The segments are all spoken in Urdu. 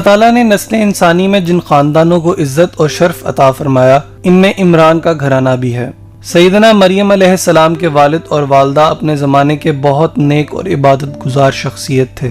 تعالیٰ نے نسل انسانی میں جن خاندانوں کو عزت اور شرف عطا فرمایا ان میں عمران کا گھرانہ بھی ہے۔ سیدنا مریم علیہ السلام کے والد اور والدہ اپنے زمانے کے بہت نیک اور عبادت گزار شخصیت تھے۔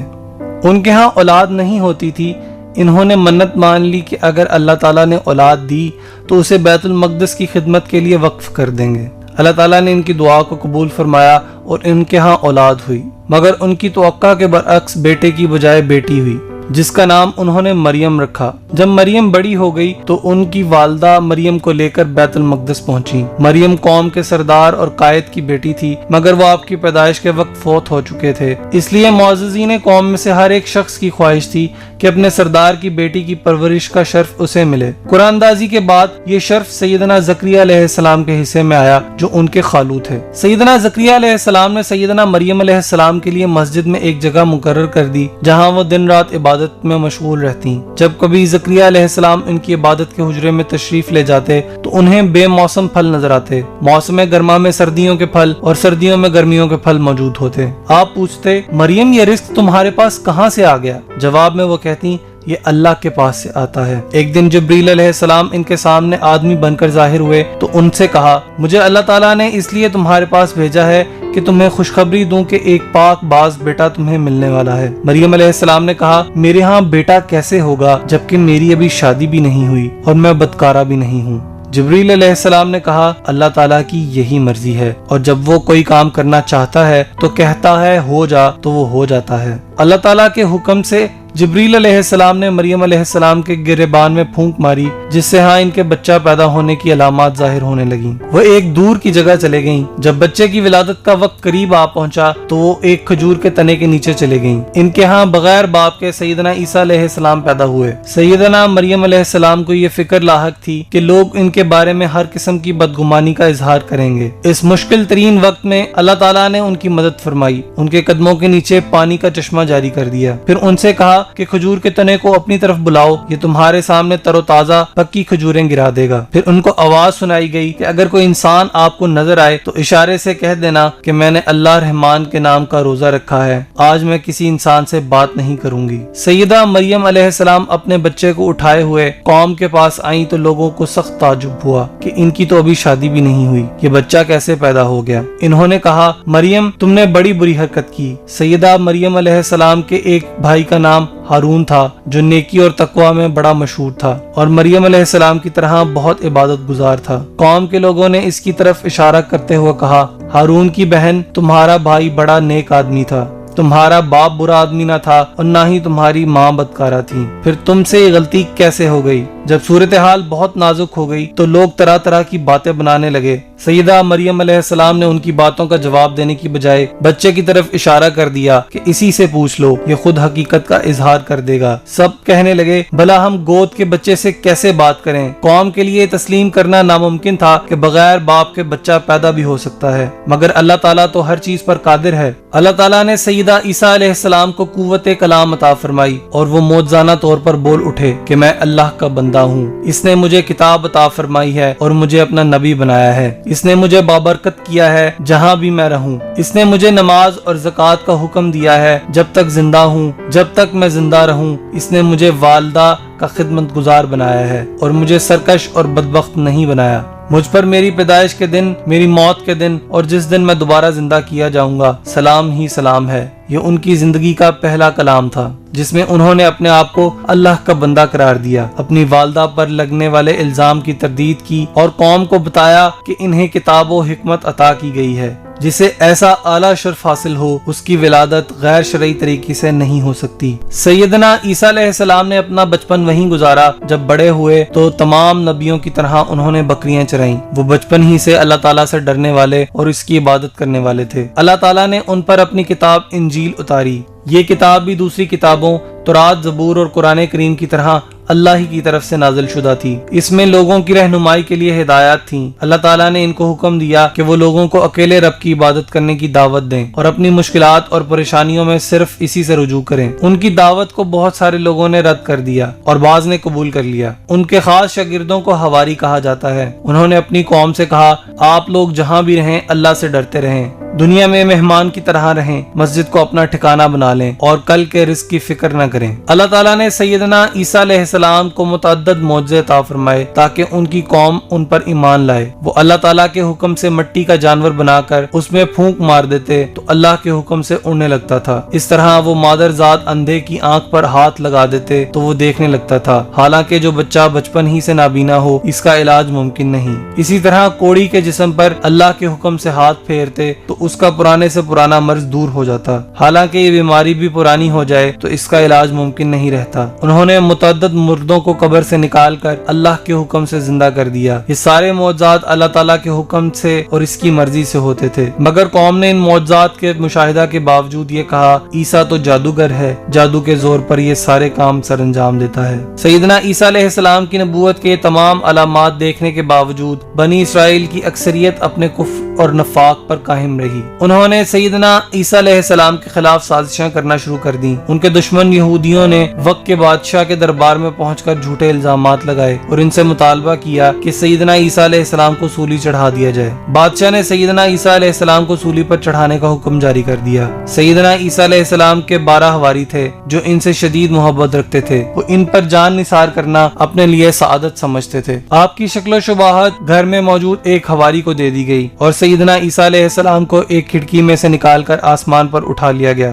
ان کے ہاں اولاد نہیں ہوتی تھی۔ انہوں نے منت مان لی کہ اگر اللہ تعالیٰ نے اولاد دی تو اسے بیت المقدس کی خدمت کے لیے وقف کر دیں گے۔ اللہ تعالیٰ نے ان کی دعا کو قبول فرمایا اور ان کے ہاں اولاد ہوئی، مگر ان کی توقع کے برعکس بیٹے کی بجائے بیٹی ہوئی، جس کا نام انہوں نے مریم رکھا۔ جب مریم بڑی ہو گئی تو ان کی والدہ مریم کو لے کر بیت المقدس پہنچی۔ مریم قوم کے سردار اور قائد کی بیٹی تھی، مگر وہ آپ کی پیدائش کے وقت فوت ہو چکے تھے، اس لیے معززین قوم میں سے ہر ایک شخص کی خواہش تھی کہ اپنے سردار کی بیٹی کی پرورش کا شرف اسے ملے۔ قرآن اندازی کے بعد یہ شرف سیدنا زکریا علیہ السلام کے حصے میں آیا جو ان کے خالو تھے۔ سیدنا زکریا علیہ السلام نے سیدنا مریم علیہ السلام کے لیے مسجد میں ایک جگہ مقرر کر دی جہاں وہ دن رات عبادت میں مشغول رہتی۔ جب کبھی زکریا علیہ السلام ان کی عبادت کے حجرے میں تشریف لے جاتے تو انہیں بے موسم پھل نظر آتے۔ موسم گرما میں سردیوں کے پھل اور سردیوں میں گرمیوں کے پھل موجود ہوتے۔ آپ پوچھتے مریم یہ رزق تمہارے پاس کہاں سے آ گیا؟ جواب میں وہ کہتی یہ اللہ کے پاس سے آتا ہے۔ ایک دن جبریل علیہ السلام ان کے سامنے آدمی بن کر ظاہر ہوئے تو ان سے کہا مجھے اللہ تعالیٰ نے اس لیے تمہارے پاس بھیجا ہے کہ تمہیں خوشخبری دوں کہ ایک پاک باز بیٹا تمہیں ملنے والا ہے۔ مریم علیہ السلام نے کہا میرے ہاں بیٹا کیسے ہوگا جبکہ میری ابھی شادی بھی نہیں ہوئی اور میں بدکارہ بھی نہیں ہوں۔ جبریل علیہ السلام نے کہا اللہ تعالیٰ کی یہی مرضی ہے، اور جب وہ کوئی کام کرنا چاہتا ہے تو کہتا ہے ہو جا تو وہ ہو جاتا ہے۔ اللہ تعالیٰ کے حکم سے جبریل علیہ السلام نے مریم علیہ السلام کے گریبان میں پھونک ماری، جس سے ہاں ان کے بچہ پیدا ہونے کی علامات ظاہر ہونے لگیں۔ وہ ایک دور کی جگہ چلے گئیں۔ جب بچے کی ولادت کا وقت قریب آ پہنچا تو وہ ایک کھجور کے تنے کے نیچے چلے گئیں۔ ان کے ہاں بغیر باپ کے سیدنا عیسیٰ علیہ السلام پیدا ہوئے۔ سیدنا مریم علیہ السلام کو یہ فکر لاحق تھی کہ لوگ ان کے بارے میں ہر قسم کی بدگمانی کا اظہار کریں گے۔ اس مشکل ترین وقت میں اللہ تعالیٰ نے ان کی مدد فرمائی، ان کے قدموں کے نیچے پانی کا چشمہ جاری کر دیا، پھر ان سے کہا کہ کھجور کے تنے کو اپنی طرف بلاؤ، یہ تمہارے سامنے تر و تازہ پکی کھجوریں گرا دے گا۔ پھر ان کو آواز سنائی گئی کہ اگر کوئی انسان آپ کو نظر آئے تو اشارے سے کہہ دینا کہ میں نے اللہ رحمان کے نام کا روزہ رکھا ہے، آج میں کسی انسان سے بات نہیں کروں گی۔ سیدہ مریم علیہ السلام اپنے بچے کو اٹھائے ہوئے قوم کے پاس آئیں تو لوگوں کو سخت تعجب ہوا کہ ان کی تو ابھی شادی بھی نہیں ہوئی، یہ بچہ کیسے پیدا ہو گیا؟ انہوں نے کہا مریم تم نے بڑی بری حرکت کی۔ سیدہ مریم علیہ السلام کے ایک بھائی کا نام ہارون تھا جو نیکی اور تقوی میں بڑا مشہور تھا اور مریم علیہ السلام کی طرح بہت عبادت گزار تھا۔ قوم کے لوگوں نے اس کی طرف اشارہ کرتے ہوئے کہا ہارون کی بہن تمہارا بھائی بڑا نیک آدمی تھا، تمہارا باپ برا آدمی نہ تھا اور نہ ہی تمہاری ماں بدکارہ تھی، پھر تم سے یہ غلطی کیسے ہو گئی؟ جب صورتحال بہت نازک ہو گئی تو لوگ طرح طرح کی باتیں بنانے لگے۔ سیدہ مریم علیہ السلام نے ان کی باتوں کا جواب دینے کی بجائے بچے کی طرف اشارہ کر دیا کہ اسی سے پوچھ لو، یہ خود حقیقت کا اظہار کر دے گا۔ سب کہنے لگے بھلا ہم گود کے بچے سے کیسے بات کریں؟ قوم کے لیے تسلیم کرنا ناممکن تھا کہ بغیر باپ کے بچہ پیدا بھی ہو سکتا ہے، مگر اللہ تعالیٰ تو ہر چیز پر قادر ہے۔ اللہ تعالیٰ نے سیدہ عیسیٰ علیہ السلام کو قوت کلام عطا فرمائی اور وہ معجزانہ طور پر بول اٹھے کہ میں اللہ کا بندہ ہوں، اس نے مجھے کتاب عطا فرمائی ہے اور مجھے اپنا نبی بنایا ہے، اس نے مجھے بابرکت کیا ہے جہاں بھی میں رہوں، اس نے مجھے نماز اور زکوٰۃ کا حکم دیا ہے جب تک زندہ ہوں، جب تک میں زندہ رہوں، اس نے مجھے والدہ کا خدمت گزار بنایا ہے اور مجھے سرکش اور بدبخت نہیں بنایا۔ مجھ پر میری پیدائش کے دن، میری موت کے دن اور جس دن میں دوبارہ زندہ کیا جاؤں گا سلام ہی سلام ہے۔ یہ ان کی زندگی کا پہلا کلام تھا جس میں انہوں نے اپنے آپ کو اللہ کا بندہ قرار دیا، اپنی والدہ پر لگنے والے الزام کی تردید کی اور قوم کو بتایا کہ انہیں کتاب و حکمت عطا کی گئی ہے، جسے ایسا اعلیٰ شرف حاصل ہو اس کی ولادت غیر شرعی طریقے سے نہیں ہو سکتی۔ سیدنا عیسیٰ علیہ السلام نے اپنا بچپن وہیں گزارا۔ جب بڑے ہوئے تو تمام نبیوں کی طرح انہوں نے بکریاں چرائیں۔ وہ بچپن ہی سے اللہ تعالیٰ سے ڈرنے والے اور اس کی عبادت کرنے والے تھے۔ اللہ تعالیٰ نے ان پر اپنی کتاب انجیل اتاری۔ یہ کتاب بھی دوسری کتابوں تورات، زبور اور قرآن کریم کی طرح اللہ ہی کی طرف سے نازل شدہ تھی۔ اس میں لوگوں کی رہنمائی کے لیے ہدایات تھیں۔ اللہ تعالیٰ نے ان کو حکم دیا کہ وہ لوگوں کو اکیلے رب کی عبادت کرنے کی دعوت دیں اور اپنی مشکلات اور پریشانیوں میں صرف اسی سے رجوع کریں۔ ان کی دعوت کو بہت سارے لوگوں نے رد کر دیا اور بعض نے قبول کر لیا۔ ان کے خاص شاگردوں کو حواری کہا جاتا ہے۔ انہوں نے اپنی قوم سے کہا آپ لوگ جہاں بھی رہیں اللہ سے ڈرتے رہیں، دنیا میں مہمان کی طرح رہیں، مسجد کو اپنا ٹھکانہ بنا لیں اور کل کے رزق کی فکر نہ کریں۔ اللہ تعالیٰ نے سیدنا عیسیٰ علیہ السلام کو متعدد معجزے عطا فرمائے تاکہ ان کی قوم ان پر ایمان لائے۔ وہ اللہ تعالیٰ کے حکم سے مٹی کا جانور بنا کر اس میں پھونک مار دیتے تو اللہ کے حکم سے اڑنے لگتا تھا۔ اس طرح وہ مادر ذات اندھے کی آنکھ پر ہاتھ لگا دیتے تو وہ دیکھنے لگتا تھا، حالانکہ جو بچہ بچپن ہی سے نابینا ہو اس کا علاج ممکن نہیں۔ اسی طرح کوڑی کے جسم پر اللہ کے حکم سے ہاتھ پھیرتے تو اس کا پرانے سے پرانا مرض دور ہو جاتا، حالانکہ یہ بیماری بھی پرانی ہو جائے تو اس کا علاج ممکن نہیں رہتا۔ انہوں نے متعدد مردوں کو قبر سے نکال کر اللہ کے حکم سے زندہ کر دیا۔ یہ سارے معجزات اللہ تعالیٰ کے حکم سے اور اس کی مرضی سے ہوتے تھے، مگر قوم نے ان معجزات کے مشاہدہ کے باوجود یہ کہا عیسیٰ تو جادوگر ہے، جادو کے زور پر یہ سارے کام سر انجام دیتا ہے۔ سیدنا عیسیٰ علیہ السلام کی نبوت کے تمام علامات دیکھنے کے باوجود بنی اسرائیل کی اکثریت اپنے کفر اور نفاق پر قائم رہی۔ انہوں نے سیدنا عیسیٰ علیہ السلام کے خلاف سازشیں کرنا شروع کر دیں۔ ان کے دشمن یہودیوں نے وقت کے بادشاہ کے دربار میں پہنچ کر جھوٹے الزامات لگائے اور ان سے مطالبہ کیا کہ سیدنا عیسیٰ علیہ السلام کو سولی چڑھا دیا جائے۔ بادشاہ نے سیدنا عیسیٰ علیہ السلام کو سولی پر چڑھانے کا حکم جاری کر دیا۔ سیدنا عیسیٰ علیہ السلام کے 12 حواری تھے جو ان سے شدید محبت رکھتے تھے۔ وہ ان پر جان نثار کرنا اپنے لیے سعادت سمجھتے تھے۔ آپ کی شکل و شباہت گھر میں موجود ایک حواری کو دے دی گئی اور سیدنا عیسیٰ علیہ السلام کو ایک کھڑکی میں سے نکال کر آسمان پر اٹھا لیا گیا۔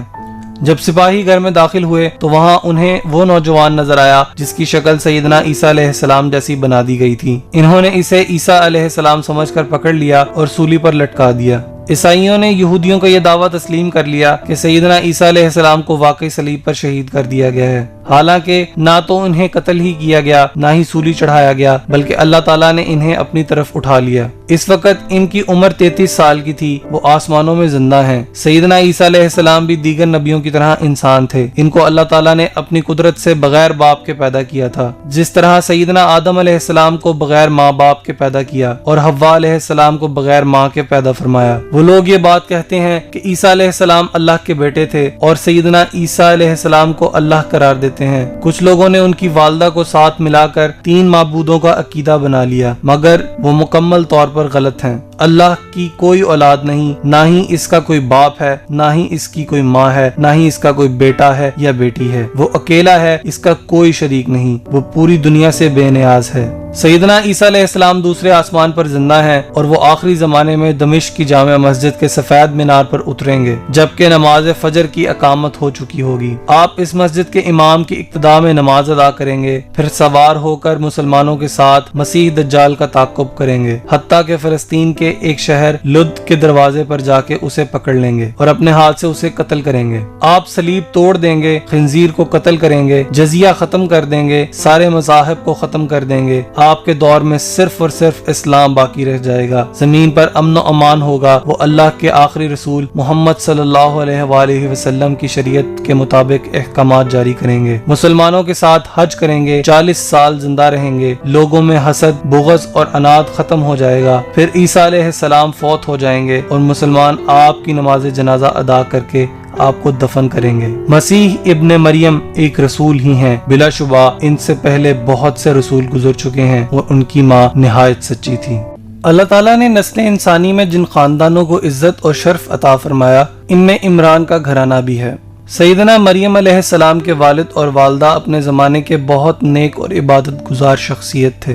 جب سپاہی گھر میں داخل ہوئے تو وہاں انہیں وہ نوجوان نظر آیا جس کی شکل سیدنا عیسیٰ علیہ السلام جیسی بنا دی گئی تھی۔ انہوں نے اسے عیسیٰ علیہ السلام سمجھ کر پکڑ لیا اور سولی پر لٹکا دیا۔ عیسائیوں نے یہودیوں کا یہ دعویٰ تسلیم کر لیا کہ سیدنا عیسیٰ علیہ السلام کو واقعی صلیب پر شہید کر دیا گیا ہے، حالانکہ نہ تو انہیں قتل ہی کیا گیا نہ ہی سولی چڑھایا گیا، بلکہ اللہ تعالیٰ نے انہیں اپنی طرف اٹھا لیا۔ اس وقت ان کی عمر 33 سال کی تھی، وہ آسمانوں میں زندہ ہیں۔ سیدنا عیسیٰ علیہ السلام بھی دیگر نبیوں کی طرح انسان تھے۔ ان کو اللہ تعالیٰ نے اپنی قدرت سے بغیر باپ کے پیدا کیا تھا، جس طرح سیدنا آدم علیہ السلام کو بغیر ماں باپ کے پیدا کیا اور حوا علیہ السلام کو بغیر ماں کے پیدا فرمایا۔ وہ لوگ یہ بات کہتے ہیں کہ عیسیٰ علیہ السلام اللہ کے بیٹے تھے اور سیدنا عیسیٰ علیہ السلام کو اللہ قرار دیتے ہیں۔ کچھ لوگوں نے ان کی والدہ کو ساتھ ملا کر 3 معبودوں کا عقیدہ بنا لیا، مگر وہ مکمل طور پر غلط ہیں۔ اللہ کی کوئی اولاد نہیں، نہ ہی اس کا کوئی باپ ہے، نہ ہی اس کی کوئی ماں ہے، نہ ہی اس کا کوئی بیٹا ہے یا بیٹی ہے۔ وہ اکیلا ہے، اس کا کوئی شریک نہیں، وہ پوری دنیا سے بے نیاز ہے۔ سیدنا عیسیٰ علیہ السلام دوسرے آسمان پر زندہ ہیں اور وہ آخری زمانے میں دمشق کی جامع مسجد کے سفید مینار پر اتریں گے جبکہ نماز فجر کی اقامت ہو چکی ہوگی۔ آپ اس مسجد کے امام کی اقتداء میں نماز ادا کریں گے، پھر سوار ہو کر مسلمانوں کے ساتھ مسیح دجال کا تعاقب کریں گے، حتیٰ کہ فلسطین کے ایک شہر لد کے دروازے پر جا کے اسے پکڑ لیں گے اور اپنے ہاتھ سے اسے قتل کریں گے۔ آپ صلیب توڑ دیں گے، خنزیر کو قتل کریں گے، جزیہ ختم کر دیں گے، سارے مذاہب کو ختم کر دیں گے۔ آپ کے دور میں صرف اور صرف اسلام باقی رہ جائے گا، زمین پر امن و امان ہوگا۔ وہ اللہ کے آخری رسول محمد صلی اللہ علیہ وآلہ وسلم کی شریعت کے مطابق احکامات جاری کریں گے، مسلمانوں کے ساتھ حج کریں گے، 40 سال زندہ رہیں گے، لوگوں میں حسد، بغض اور اناد ختم ہو جائے گا، پھر عیسیٰ علیہ السلام فوت ہو جائیں گے اور مسلمان آپ کی نماز جنازہ ادا کر کے آپ کو دفن کریں گے۔ مسیح ابن مریم ایک رسول ہی ہیں، بلا شبہ ان سے پہلے بہت سے رسول گزر چکے ہیں اور ان کی ماں نہایت سچی تھی۔ اللہ تعالیٰ نے نسل انسانی میں جن خاندانوں کو عزت اور شرف عطا فرمایا ان میں عمران کا گھرانہ بھی ہے۔ سیدنا مریم علیہ السلام کے والد اور والدہ اپنے زمانے کے بہت نیک اور عبادت گزار شخصیت تھے۔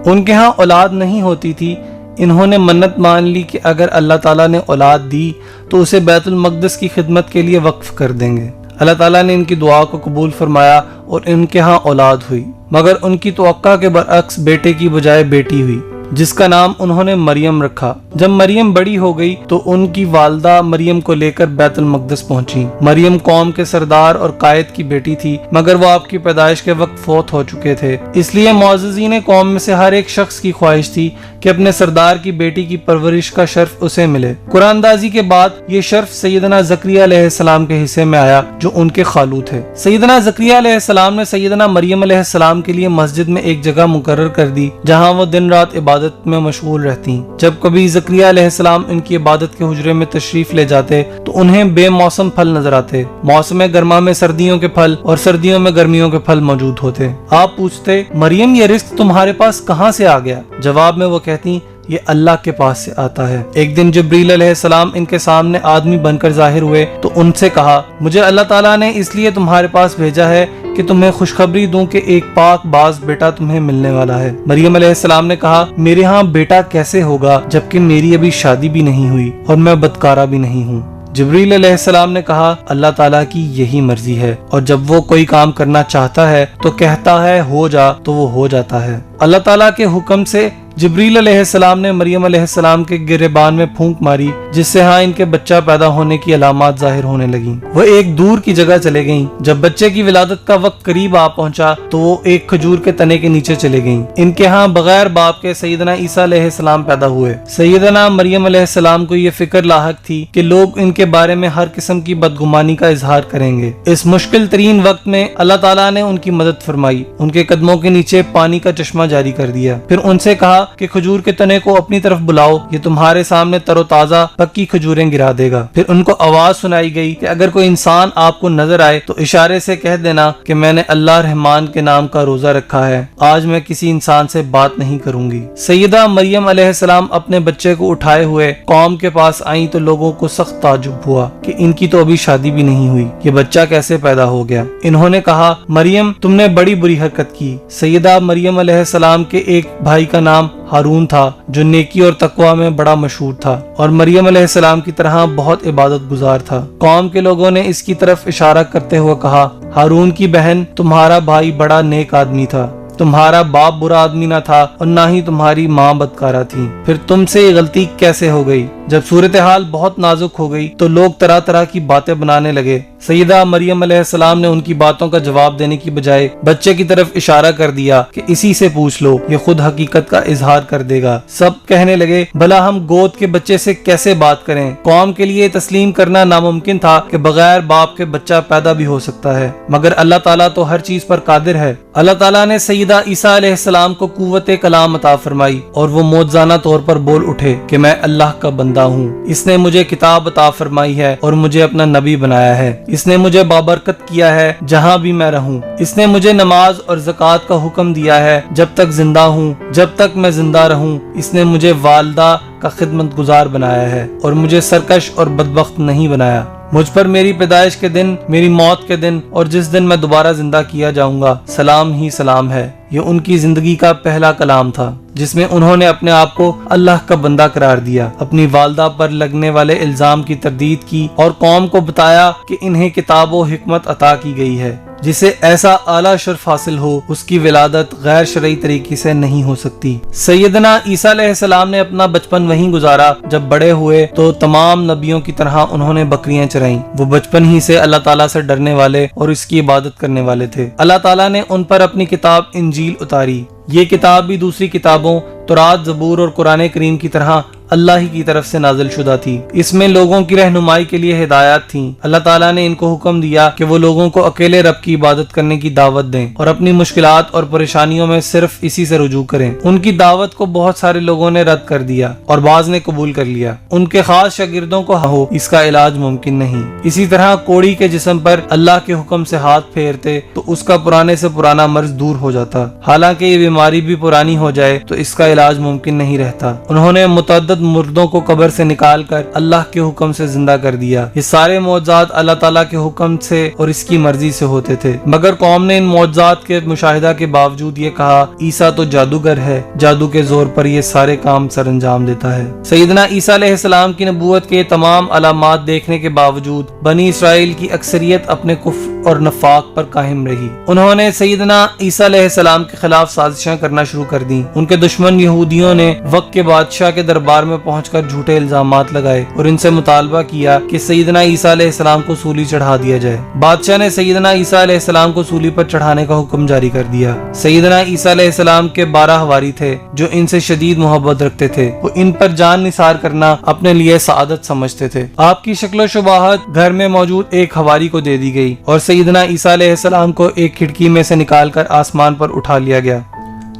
ان کے ہاں اولاد نہیں ہوتی تھی۔ انہوں نے منت مان لی کہ اگر اللہ تعالیٰ نے اولاد دی تو اسے بیت المقدس کی خدمت کے لیے وقف کر دیں گے۔ اللہ تعالیٰ نے ان کی دعا کو قبول فرمایا اور ان کے ہاں اولاد ہوئی، مگر ان کی توقع کے برعکس بیٹے کی بجائے بیٹی ہوئی، جس کا نام انہوں نے مریم رکھا۔ جب مریم بڑی ہو گئی تو ان کی والدہ مریم کو لے کر بیت المقدس پہنچی۔ مریم قوم کے سردار اور قائد کی بیٹی تھی، مگر وہ آپ کی پیدائش کے وقت فوت ہو چکے تھے، اس لیے معززین قوم میں سے ہر ایک شخص کی خواہش تھی کہ اپنے سردار کی بیٹی کی پرورش کا شرف اسے ملے۔ قرآن اندازی کے بعد یہ شرف سیدنا زکریا علیہ السلام کے حصے میں آیا جو ان کے خالو تھے۔ سیدنا زکریا علیہ السلام نے سیدنا مریم علیہ السلام کے لیے مسجد میں ایک جگہ مقرر کر دی جہاں وہ دن رات عبادت میں مشغول رہتی۔ جب کبھی زکریا علیہ السلام ان کی عبادت کے حجرے میں تشریف لے جاتے تو انہیں بے موسم پھل نظر آتے۔ موسم گرما میں سردیوں کے پھل اور سردیوں میں گرمیوں کے پھل موجود ہوتے۔ آپ پوچھتے، مریم یہ رزق تمہارے پاس کہاں سے آ گیا؟ جواب میں وہ کہتی، یہ اللہ کے پاس سے آتا ہے۔ ایک دن جبریل علیہ السلام ان کے سامنے آدمی بن کر ظاہر ہوئے تو ان سے کہا، مجھے اللہ تعالیٰ نے اس لیے تمہارے پاس بھیجا ہے کہ تمہیں خوشخبری دوں کہ ایک پاک باز بیٹا تمہیں ملنے والا ہے۔ مریم علیہ السلام نے کہا، میرے ہاں بیٹا کیسے ہوگا جبکہ میری ابھی شادی بھی نہیں ہوئی اور میں بدکارہ بھی نہیں ہوں۔ جبریل علیہ السلام نے کہا، اللہ تعالیٰ کی یہی مرضی ہے، اور جب وہ کوئی کام کرنا چاہتا ہے تو کہتا ہے ہو جا تو وہ ہو جاتا ہے۔ اللہ تعالیٰ کے حکم سے جبریل علیہ السلام نے مریم علیہ السلام کے گریبان میں پھونک ماری، جس سے ان کے بچہ پیدا ہونے کی علامات ظاہر ہونے لگیں۔ وہ ایک دور کی جگہ چلے گئیں۔ جب بچے کی ولادت کا وقت قریب آ پہنچا تو وہ ایک کھجور کے تنے کے نیچے چلے گئیں۔ ان کے بغیر باپ کے سیدنا عیسیٰ علیہ السلام پیدا ہوئے۔ سیدنا مریم علیہ السلام کو یہ فکر لاحق تھی کہ لوگ ان کے بارے میں ہر قسم کی بدگمانی کا اظہار کریں گے۔ اس مشکل ترین وقت میں اللہ تعالیٰ نے ان کی مدد فرمائی، ان کے قدموں کے نیچے پانی کا چشمہ جاری کر دیا، پھر ان سے کہا کہ کھجور کے تنے کو اپنی طرف بلاؤ، یہ تمہارے سامنے تر و تازہ پکی کھجوریں گرا دے گا۔ پھر ان کو آواز سنائی گئی کہ اگر کوئی انسان آپ کو نظر آئے تو اشارے سے کہہ دینا کہ میں نے اللہ رحمان کے نام کا روزہ رکھا ہے، آج میں کسی انسان سے بات نہیں کروں گی۔ سیدہ مریم علیہ السلام اپنے بچے کو اٹھائے ہوئے قوم کے پاس آئیں تو لوگوں کو سخت تعجب ہوا کہ ان کی تو ابھی شادی بھی نہیں ہوئی، یہ بچہ کیسے پیدا ہو گیا۔ انہوں نے کہا، مریم تم نے بڑی بری حرکت کی۔ سیدہ مریم علیہ السلام کے ایک بھائی کا نام ہارون تھا جو نیکی اور تقوی میں بڑا مشہور تھا اور مریم علیہ السلام کی طرح بہت عبادت گزار تھا۔ قوم کے لوگوں نے اس کی طرف اشارہ کرتے ہوئے کہا، ہارون کی بہن تمہارا بھائی بڑا نیک آدمی تھا، تمہارا باپ برا آدمی نہ تھا اور نہ ہی تمہاری ماں بدکارہ تھی، پھر تم سے یہ غلطی کیسے ہو گئی؟ جب صورتحال بہت نازک ہو گئی تو لوگ طرح طرح کی باتیں بنانے لگے۔ سیدہ مریم علیہ السلام نے ان کی باتوں کا جواب دینے کی بجائے بچے کی طرف اشارہ کر دیا کہ اسی سے پوچھ لو، یہ خود حقیقت کا اظہار کر دے گا۔ سب کہنے لگے، بھلا ہم گود کے بچے سے کیسے بات کریں؟ قوم کے لیے تسلیم کرنا ناممکن تھا کہ بغیر باپ کے بچہ پیدا بھی ہو سکتا ہے، مگر اللہ تعالیٰ تو ہر چیز پر قادر ہے۔ اللہ تعالیٰ نے سیدہ عیسیٰ علیہ السلام کو قوت کلام عطا فرمائی اور وہ معجزانہ طور پر بول اٹھے کہ میں اللہ کا بندہ ہوں، اس نے مجھے کتاب عطا فرمائی ہے اور مجھے اپنا نبی بنایا ہے، اس نے مجھے بابرکت کیا ہے جہاں بھی میں رہوں، اس نے مجھے نماز اور زکوٰۃ کا حکم دیا ہے جب تک زندہ ہوں، جب تک میں زندہ رہوں، اس نے مجھے والدہ کا خدمت گزار بنایا ہے اور مجھے سرکش اور بدبخت نہیں بنایا۔ مجھ پر میری پیدائش کے دن، میری موت کے دن اور جس دن میں دوبارہ زندہ کیا جاؤں گا سلام ہی سلام ہے۔ یہ ان کی زندگی کا پہلا کلام تھا جس میں انہوں نے اپنے آپ کو اللہ کا بندہ قرار دیا، اپنی والدہ پر لگنے والے الزام کی تردید کی اور قوم کو بتایا کہ انہیں کتاب و حکمت عطا کی گئی ہے، جسے ایسا اعلیٰ شرف حاصل ہو اس کی ولادت غیر شرعی طریقے سے نہیں ہو سکتی۔ سیدنا عیسیٰ علیہ السلام نے اپنا بچپن وہیں گزارا۔ جب بڑے ہوئے تو تمام نبیوں کی طرح انہوں نے بکریاں چرائیں۔ وہ بچپن ہی سے اللہ تعالیٰ سے ڈرنے والے اور اس کی عبادت کرنے والے تھے۔ اللہ تعالیٰ نے ان پر اپنی کتاب انجیل اتاری۔ یہ کتاب بھی دوسری کتابوں تورات، زبور اور قرآن کریم کی طرح اللہ ہی کی طرف سے نازل شدہ تھی۔ اس میں لوگوں کی رہنمائی کے لیے ہدایات تھیں۔ اللہ تعالیٰ نے ان کو حکم دیا کہ وہ لوگوں کو اکیلے رب کی عبادت کرنے کی دعوت دیں اور اپنی مشکلات اور پریشانیوں میں صرف اسی سے رجوع کریں۔ ان کی دعوت کو بہت سارے لوگوں نے رد کر دیا اور بعض نے قبول کر لیا۔ ان کے خاص شاگردوں کو ہو اس کا علاج ممکن نہیں۔ اسی طرح کوڑی کے جسم پر اللہ کے حکم سے ہاتھ پھیرتے تو اس کا پرانے سے پرانا مرض دور ہو جاتا، حالانکہ یہ بیماری بھی پرانی ہو جائے تو اس کا علاج ممکن نہیں رہتا۔ انہوں نے متعدد مردوں کو قبر سے نکال کر اللہ کے حکم سے زندہ کر دیا۔ یہ سارے معجزات اللہ تعالیٰ کے حکم سے اور اس کی مرضی سے ہوتے تھے، مگر قوم نے ان معجزات کے مشاہدہ کے باوجود یہ کہا، عیسیٰ تو جادوگر ہے، جادو کے زور پر یہ سارے کام سر انجام دیتا ہے۔ سیدنا عیسیٰ علیہ السلام کی نبوت کے تمام علامات دیکھنے کے باوجود بنی اسرائیل کی اکثریت اپنے کفر اور نفاق پر قائم رہی۔ انہوں نے سیدنا عیسیٰ علیہ السلام کے خلاف سازشاں کرنا شروع کر دیں۔ ان کے دشمن یہودیوں نے وقت کے بادشاہ کے دربار میں پہنچ کر جھوٹے الزامات لگائے اور ان سے مطالبہ کیا کہ سیدنا عیسیٰ علیہ السلام کو سولی چڑھا دیا جائے۔ بادشاہ نے سیدنا عیسیٰ علیہ السلام کو سولی پر چڑھانے کا حکم جاری کر دیا۔ سیدنا عیسیٰ علیہ السلام کے 12 حواری تھے جو ان سے شدید محبت رکھتے تھے۔ وہ ان پر جان نثار کرنا اپنے لیے سعادت سمجھتے تھے۔ آپ کی شکل و شباہت گھر میں موجود ایک حواری کو دے دی گئی اور سیدنا عیسیٰ علیہ السلام کو ایک کھڑکی میں سے نکال کر آسمان پر اٹھا لیا گیا۔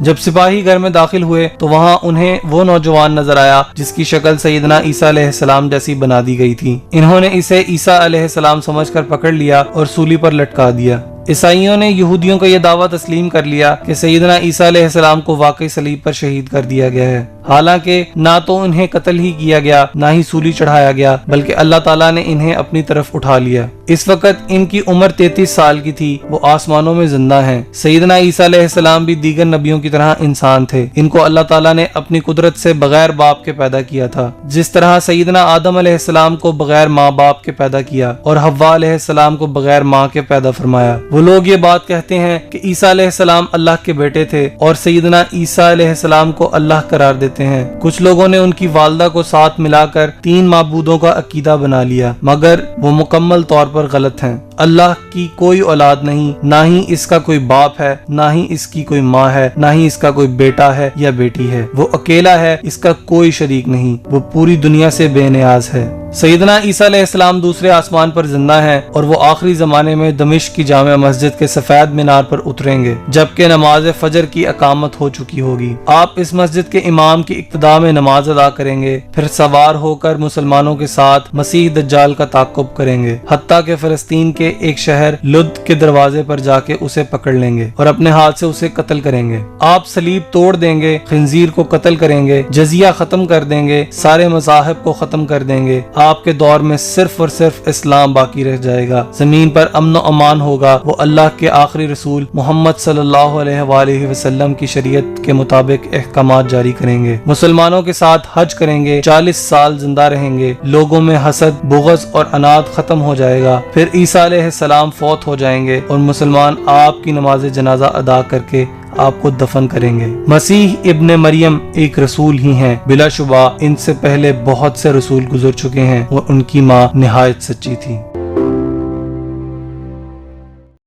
جب سپاہی گھر میں داخل ہوئے تو وہاں انہیں وہ نوجوان نظر آیا جس کی شکل سیدنا عیسیٰ علیہ السلام جیسی بنا دی گئی تھی۔ انہوں نے اسے عیسیٰ علیہ السلام سمجھ کر پکڑ لیا اور سولی پر لٹکا دیا۔ عیسائیوں نے یہودیوں کا یہ دعویٰ تسلیم کر لیا کہ سیدنا عیسیٰ علیہ السلام کو واقعی صلیب پر شہید کر دیا گیا ہے، حالانکہ نہ تو انہیں قتل ہی کیا گیا نہ ہی سولی چڑھایا گیا، بلکہ اللہ تعالیٰ نے انہیں اپنی طرف اٹھا لیا۔ اس وقت ان کی عمر 33 سال کی تھی، وہ آسمانوں میں زندہ ہیں۔ سیدنا عیسیٰ علیہ السلام بھی دیگر نبیوں کی طرح انسان تھے، ان کو اللہ تعالیٰ نے اپنی قدرت سے بغیر باپ کے پیدا کیا تھا، جس طرح سیدنا آدم علیہ السلام کو بغیر ماں باپ کے پیدا کیا اور حوا علیہ السلام کو بغیر ماں کے پیدا فرمایا۔ وہ لوگ یہ بات کہتے ہیں کہ عیسیٰ علیہ السلام اللہ کے بیٹے تھے اور سیدنا عیسیٰ علیہ السلام کو اللہ قرار دیتے ہیں۔ کچھ لوگوں نے ان کی والدہ کو ساتھ ملا کر 3 معبودوں کا عقیدہ بنا لیا، مگر وہ مکمل طور پر غلط ہیں۔ اللہ کی کوئی اولاد نہیں، نہ ہی اس کا کوئی باپ ہے، نہ ہی اس کی کوئی ماں ہے، نہ ہی اس کا کوئی بیٹا ہے یا بیٹی ہے۔ وہ اکیلا ہے، اس کا کوئی شریک نہیں، وہ پوری دنیا سے بے نیاز ہے۔ سیدنا عیسیٰ علیہ السلام دوسرے آسمان پر زندہ ہیں اور وہ آخری زمانے میں دمشق کی جامع مسجد کے سفید مینار پر اتریں گے، جبکہ نماز فجر کی اقامت ہو چکی ہوگی۔ آپ اس مسجد کے امام کی ابتدا میں نماز ادا کریں گے، پھر سوار ہو کر مسلمانوں کے ساتھ مسیح دجال کا تعاقب کریں گے، حتیٰ کہ فلسطین کے ایک شہر لد کے دروازے پر جا کے اسے پکڑ لیں گے اور اپنے ہاتھ سے اسے قتل کریں گے۔ آپ صلیب توڑ دیں گے، خنزیر کو قتل کریں گے، جزیہ ختم کر دیں گے، سارے مذاہب کو ختم کر دیں گے۔ آپ کے دور میں صرف اور صرف اسلام باقی رہ جائے گا، زمین پر امن و امان ہوگا۔ وہ اللہ کے آخری رسول محمد صلی اللہ علیہ وآلہ وسلم کی شریعت کے مطابق احکامات جاری کریں گے، مسلمانوں کے ساتھ حج کریں گے، 40 سال زندہ رہیں گے، لوگوں میں حسد، بغض اور اناد ختم ہو جائے گا۔ پھر عیسیٰ علیہ السلام فوت ہو جائیں گے اور مسلمان آپ کی نماز جنازہ ادا کر کے آپ کو دفن کریں گے۔ مسیح ابن مریم ایک رسول ہی ہیں، بلا شبہ ان سے پہلے بہت سے رسول گزر چکے ہیں اور ان کی ماں نہایت سچی تھی۔